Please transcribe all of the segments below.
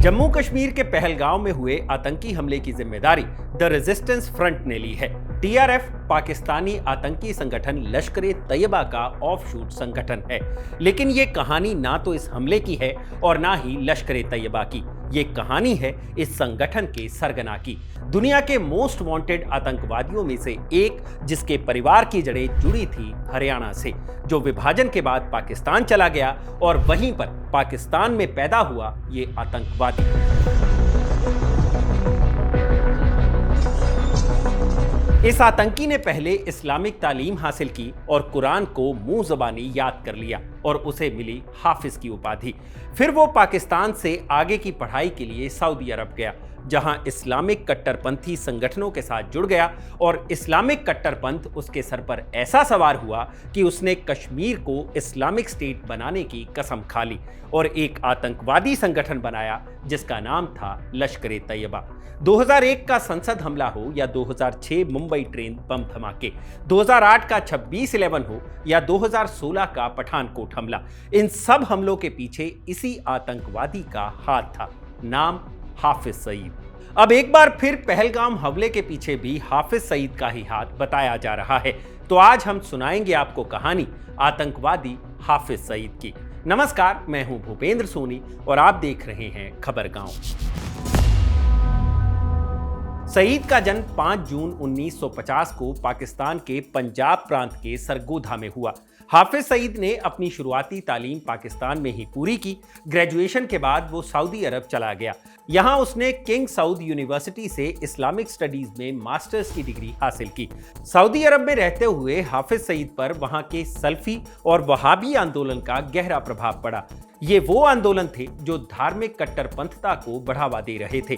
जम्मू कश्मीर के पहलगांव में हुए आतंकी हमले की जिम्मेदारी द रेजिस्टेंस फ्रंट ने ली है। टीआरएफ पाकिस्तानी आतंकी संगठन लश्कर-ए-तैयबा का ऑफशूट संगठन है, लेकिन ये कहानी ना तो इस हमले की है और ना ही लश्कर-ए-तैयबा की। ये कहानी है इस संगठन के सरगना की, दुनिया के मोस्ट वांटेड आतंकवादियों में से एक, जिसके परिवार की जड़ें जुड़ी थी हरियाणा से, जो विभाजन के बाद पाकिस्तान चला गया और वहीं पर पाकिस्तान में पैदा हुआ ये आतंकवादी। इस आतंकी ने पहले इस्लामिक तालीम हासिल की और कुरान को मुंह ज़बानी याद कर लिया और उसे मिली हाफिज की उपाधि। फिर वो पाकिस्तान से आगे की पढ़ाई के लिए सऊदी अरब गया, जहां इस्लामिक कट्टरपंथी संगठनों के साथ जुड़ गया और इस्लामिक कट्टरपंथ उसके सर पर ऐसा सवार हुआ कि उसने कश्मीर को इस्लामिक स्टेट बनाने की कसम खा ली और एक आतंकवादी संगठन बनाया जिसका नाम था लश्कर-ए-तैयबा। 2001 का संसद हमला हो या 2006 मुंबई ट्रेन बम धमाके, 2008 का 26/11 हो या 2016 का पठानकोट हमला, इन सब हमलों के पीछे इसी आतंकवादी का हाथ था। नाम हाफिज सईद। अब एक बार फिर पहलगाम हमले के पीछे भी हाफिज सईद का ही हाथ बताया जा रहा है। तो आज हम सुनाएंगे आपको कहानी आतंकवादी हाफिज सईद की। नमस्कार, मैं हूं भूपेंद्र सोनी और आप देख रहे हैं खबरगांव। सईद का जन्म 5 जून 1950 को पाकिस्तान के पंजाब प्रांत के सरगोधा में हुआ। हाफिज सईद ने अपनी शुरुआती तालीम पाकिस्तान में ही पूरी की। ग्रेजुएशन के बाद वो सऊदी अरब चला गया। यहाँ उसने किंग साउद यूनिवर्सिटी से इस्लामिक स्टडीज में मास्टर्स की डिग्री हासिल की। सऊदी अरब में रहते हुए हाफिज सईद पर वहाँ के सल्फी और वहाबी आंदोलन का गहरा प्रभाव पड़ा। ये वो आंदोलन थे जो धार्मिक कट्टरपंथता को बढ़ावा दे रहे थे।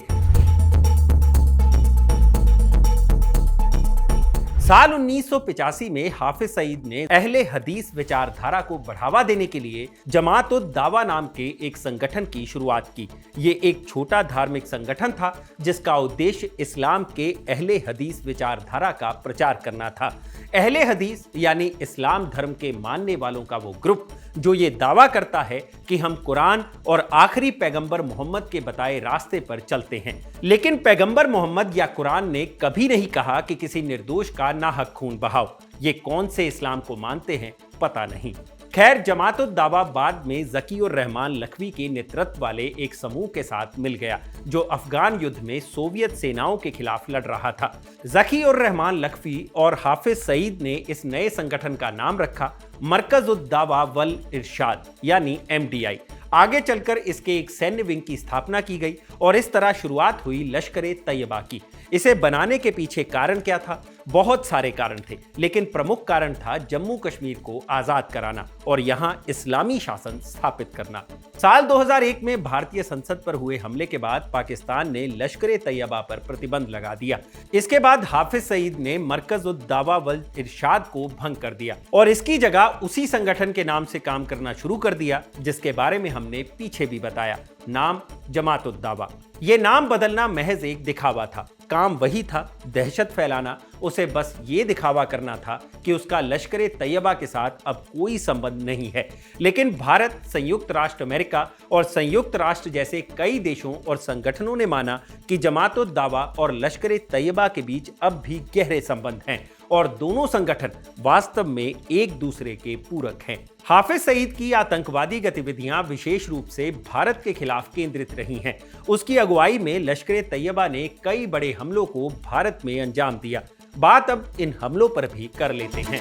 साल 1985 में हाफिज सईद ने अहले हदीस विचारधारा को बढ़ावा देने के लिए जमात-उद-दावा नाम के एक संगठन की शुरुआत की। ये एक छोटा धार्मिक संगठन था जिसका उद्देश्य इस्लाम के अहले हदीस विचारधारा का प्रचार करना था। अहले हदीस यानी इस्लाम धर्म के मानने वालों का वो ग्रुप जो ये दावा करता है कि हम कुरान और आखिरी पैगंबर मोहम्मद के बताए रास्ते पर चलते हैं, लेकिन पैगंबर मोहम्मद या कुरान ने कभी नहीं कहा कि किसी निर्दोष का नाहक खून बहाओ। ये कौन से इस्लाम को मानते हैं पता नहीं। खैर, जमात-उद-दावा बाद में ज़की-उर-रहमान लखवी के नेतृत्व वाले एक समूह के साथ मिल गया जो अफगान युद्ध में सोवियत सेनाओं के खिलाफ लड़ रहा था। ज़की-उर-रहमान लखवी और हाफिज सईद ने इस नए संगठन का नाम रखा मरकज़-उद-दावा वल इरशाद यानी MDI। आगे चलकर इसके एक सैन्य विंग की स्थापना की गई और इस तरह शुरुआत हुई लश्कर-ए-तैयबा की। इसे बनाने के पीछे कारण क्या था? बहुत सारे कारण थे, लेकिन प्रमुख कारण था जम्मू कश्मीर को आजाद कराना और यहां इस्लामी शासन स्थापित करना। साल 2001 में भारतीय संसद पर हुए हमले के बाद पाकिस्तान ने लश्कर-ए-तैयबा पर प्रतिबंध लगा दिया। इसके बाद हाफिज सईद ने मरकज़-उद-दावा वल इरशाद को भंग कर दिया और इसकी जगह उसी संगठन के नाम से काम करना शुरू कर दिया जिसके बारे में हमने पीछे भी बताया। नाम जमात-उद-दावा। ये नाम बदलना महज एक दिखावा था। काम वही था, दहशत फैलाना। उसे बस ये दिखावा करना था कि उसका लश्कर-ए-तैयबा के साथ अब कोई संबंध नहीं है। लेकिन भारत, संयुक्त राष्ट्र अमेरिका और संयुक्त राष्ट्र जैसे कई देशों और संगठनों ने माना कि जमात-उद-दावा और लश्कर-ए-तैयबा के बीच अब भी गहरे संबंध हैं और दोनों संगठन वास्तव में एक दूसरे के पूरक हैं। हाफिज सईद की आतंकवादी गतिविधियां विशेष रूप से भारत के खिलाफ केंद्रित रही हैं। उसकी अगुवाई में लश्कर-ए-तैयबा ने कई बड़े हमलों को भारत में अंजाम दिया। बात अब इन हमलों पर भी कर लेते हैं।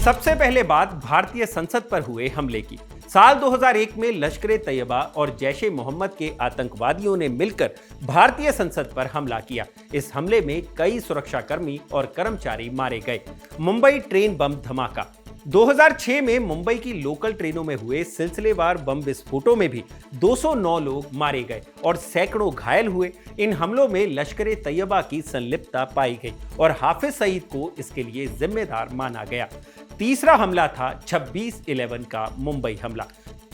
सबसे पहले बात भारतीय संसद पर हुए हमले की। साल 2001 में लश्कर-ए-तैयबा और जैश-ए-मोहम्मद के आतंकवादियों ने मिलकर भारतीय संसद पर हमला किया। इस हमले में कई सुरक्षाकर्मी और कर्मचारी मारे गए। मुंबई ट्रेन बम धमाका। 2006 में मुंबई की लोकल ट्रेनों में हुए सिलसिलेवार बम विस्फोटों में भी 209 लोग मारे गए और सैकड़ों घायल हुए। इन हमलों में लश्कर-ए-तैयबा की संलिप्तता पाई गई और हाफिज सईद को इसके लिए जिम्मेदार माना गया। तीसरा हमला था 26/11 का मुंबई हमला।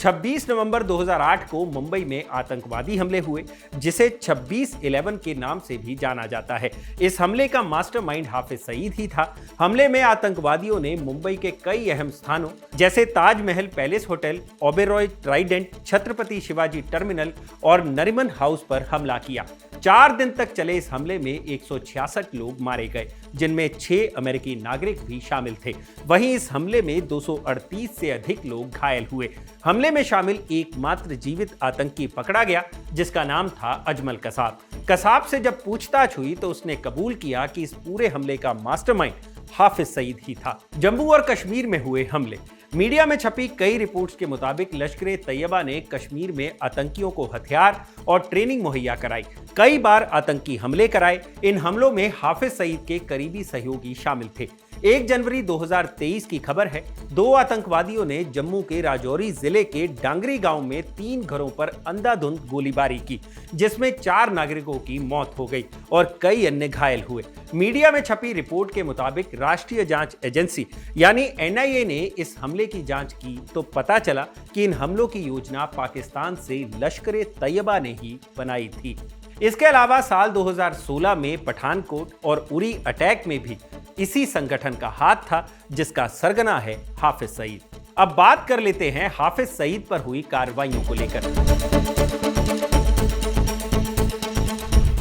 26 नवंबर 2008 को मुंबई में आतंकवादी हमले हुए, जिसे 26/11 के नाम से भी जाना जाता है। इस हमले का मास्टरमाइंड हाफिज सईद ही था। हमले में आतंकवादियों ने मुंबई के कई अहम स्थानों जैसे Taj Mahal palace hotel, Oberoi Trident, Chhatrapati Shivaji terminal और नरीमन हाउस पर हमला किया। 4 दिन तक चले इस हमले में 166 लोग मारे गए, जिनमें 6 अमेरिकी नागरिक भी शामिल थे। वहीं इस हमले में 238 से अधिक लोग घायल हुए। हमले में शामिल एकमात्र जीवित आतंकी पकड़ा गया, जिसका नाम था अजमल कसाब। कसाब से जब पूछताछ हुई तो उसने कबूल किया कि इस पूरे हमले का मास्टरमाइंड हाफिज सईद ही था। जम्मू और कश्मीर में हुए हमले। मीडिया में छपी कई रिपोर्ट्स के मुताबिक लश्कर-ए-तैयबा ने कश्मीर में आतंकियों को हथियार और ट्रेनिंग मुहैया कराई, कई बार आतंकी हमले कराए। इन हमलों में हाफिज सईद के करीबी सहयोगी शामिल थे। 1 जनवरी 2023 की खबर है, 2 आतंकवादियों ने जम्मू के राजौरी जिले के डांगरी गांव में 3 घरों पर अंधाधुंध गोलीबारी की, जिसमें 4 नागरिकों की मौत हो गई और कई अन्य घायल हुए। मीडिया में छपी रिपोर्ट के मुताबिक राष्ट्रीय जांच एजेंसी यानी NIA ने इस हमले की जांच की तो पता चला कि इन हमलों की योजना पाकिस्तान से लश्कर-ए-तैयबा ने ही बनाई थी। इसके अलावा साल 2016 में पठानकोट और उरी अटैक में भी इसी संगठन का हाथ था, जिसका सरगना है हाफिज सईद। अब बात कर लेते हैं हाफिज सईद पर हुई कार्रवाइयों को लेकर।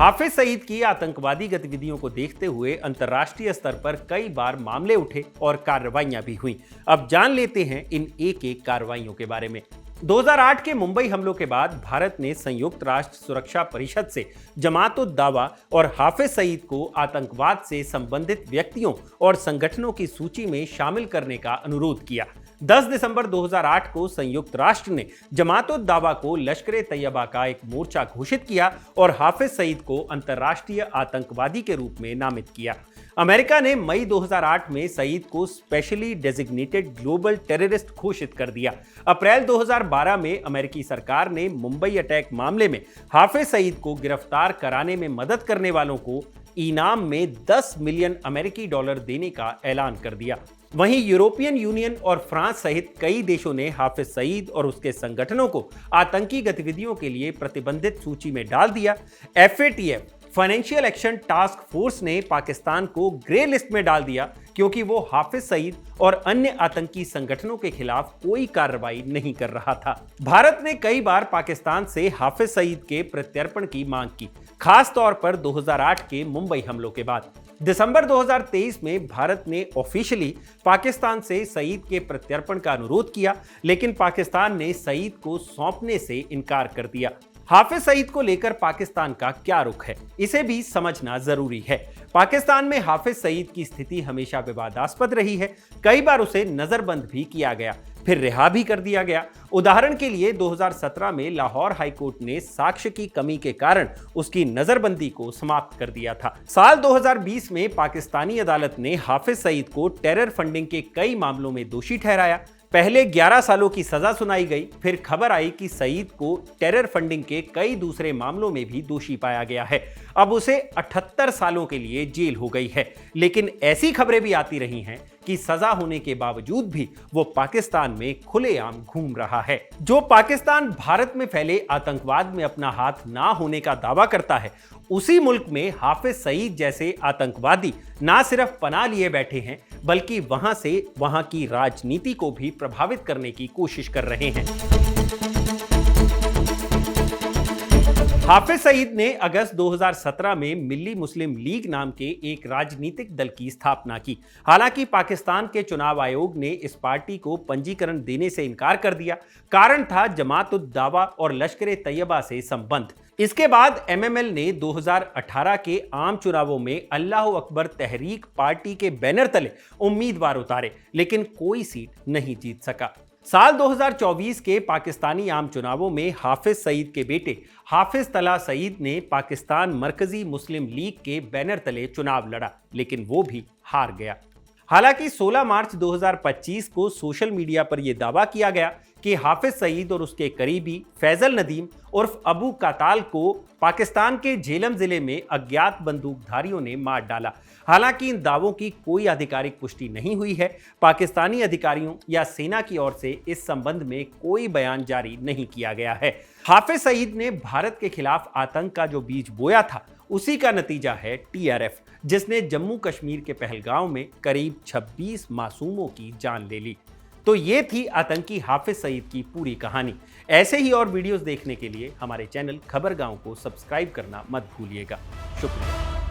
हाफिज सईद की आतंकवादी गतिविधियों को देखते हुए अंतर्राष्ट्रीय स्तर पर कई बार मामले उठे और कार्रवाइयां भी हुई। अब जान लेते हैं इन एक-एक कार्रवाइयों के बारे में। 2008 के मुंबई हमलों के बाद भारत ने संयुक्त राष्ट्र सुरक्षा परिषद से जमात-उद-दावा और हाफिज सईद को आतंकवाद से संबंधित व्यक्तियों और संगठनों की सूची में शामिल करने का अनुरोध किया। 10 दिसंबर 2008 को संयुक्त राष्ट्र ने जमात-उद-दावा को लश्कर-ए-तैयबा का एक मोर्चा घोषित किया और हाफिज सईद को अंतर्राष्ट्रीय आतंकवादी के रूप में नामित किया। अमेरिका ने मई 2008 में सईद को स्पेशली डेजिग्नेटेड ग्लोबल टेररिस्ट घोषित कर दिया। अप्रैल 2012 में अमेरिकी सरकार ने मुंबई अटैक मामले में हाफिज सईद को गिरफ्तार कराने में मदद करने वालों को इनाम में 10 मिलियन अमेरिकी डॉलर देने का ऐलान कर दिया। वहीं यूरोपियन यूनियन और फ्रांस सहित कई देशों ने हाफिज सईद और उसके संगठनों को आतंकी गतिविधियों के लिए प्रतिबंधित सूची में डाल दिया। FATF financial action task force ने पाकिस्तान को ग्रे लिस्ट में डाल दिया, क्योंकि वो हाफिज सईद और अन्य आतंकी संगठनों के खिलाफ कोई कार्रवाई नहीं कर रहा था। भारत ने कई बार पाकिस्तान से हाफिज सईद के प्रत्यर्पण की मांग की, खास तौर पर 2008 के मुंबई हमलों के बाद। दिसंबर 2023 में भारत ने ऑफिशियली पाकिस्तान से सईद के प्रत्यर्पण का अनुरोध किया, लेकिन पाकिस्तान ने सईद को सौंपने से इनकार कर दिया। हाफिज सईद को लेकर पाकिस्तान का क्या रुख है, इसे भी समझना जरूरी है। पाकिस्तान में हाफिज सईद की स्थिति हमेशा विवादास्पद रही है। कई बार उसे नजरबंद भी किया गया, फिर रिहा भी कर दिया गया। उदाहरण के लिए 2017 में लाहौर हाईकोर्ट ने साक्ष्य की कमी के कारण उसकी नजरबंदी को समाप्त कर दिया था। साल 2020 में पाकिस्तानी अदालत ने हाफिज सईद को टेरर फंडिंग के कई मामलों में दोषी ठहराया। पहले 11 सालों की सजा सुनाई गई, फिर खबर आई कि सईद को टेरर फंडिंग के कई दूसरे मामलों में भी दोषी पाया गया है। अब उसे 78 सालों के लिए जेल हो गई है। लेकिन ऐसी खबरें भी आती रही हैं कि सजा होने के बावजूद भी वो पाकिस्तान में खुलेआम घूम रहा है। जो पाकिस्तान भारत में फैले आतंकवाद में अपना हाथ ना होने का दावा करता है, उसी मुल्क में हाफिज सईद जैसे आतंकवादी ना सिर्फ पनाह लिए बैठे हैं, बल्कि वहां से वहां की राजनीति को भी प्रभावित करने की कोशिश कर रहे हैं। हाफिज सईद ने अगस्त 2017 में मिल्ली मुस्लिम लीग नाम के एक राजनीतिक दल की स्थापना की। हालांकि पाकिस्तान के चुनाव आयोग ने इस पार्टी को पंजीकरण देने से इनकार कर दिया। कारण था जमात-उद-दावा और लश्कर-ए-तैयबा से संबंध। इसके बाद MML ने 2018 के आम चुनावों में अल्लाह अकबर तहरीक पार्टी के बैनर तले उम्मीदवार उतारे, लेकिन कोई सीट नहीं जीत सका। साल 2024 के पाकिस्तानी आम चुनावों में हाफिज सईद के बेटे हाफिज तला सईद ने पाकिस्तान मरकजी मुस्लिम लीग के बैनर तले चुनाव लड़ा, लेकिन वो भी हार गया। हालांकि 16 मार्च 2025 को सोशल मीडिया पर यह दावा किया गया कि हाफिज सईद और उसके करीबी फैजल नदीम उर्फ अबू काताल को पाकिस्तान के झेलम जिले में अज्ञात बंदूकधारियों ने मार डाला। हालांकि इन दावों की कोई आधिकारिक पुष्टि नहीं हुई है। पाकिस्तानी अधिकारियों या सेना की ओर से इस संबंध में कोई बयान जारी नहीं किया गया है। हाफिज सईद ने भारत के खिलाफ आतंक का जो बीज बोया था, उसी का नतीजा है टीआरएफ, जिसने जम्मू कश्मीर के पहलगांव में करीब 26 मासूमों की जान ले ली। तो ये थी आतंकी हाफिज सईद की पूरी कहानी। ऐसे ही और वीडियोस देखने के लिए हमारे चैनल खबरगांव को सब्सक्राइब करना मत भूलिएगा। शुक्रिया।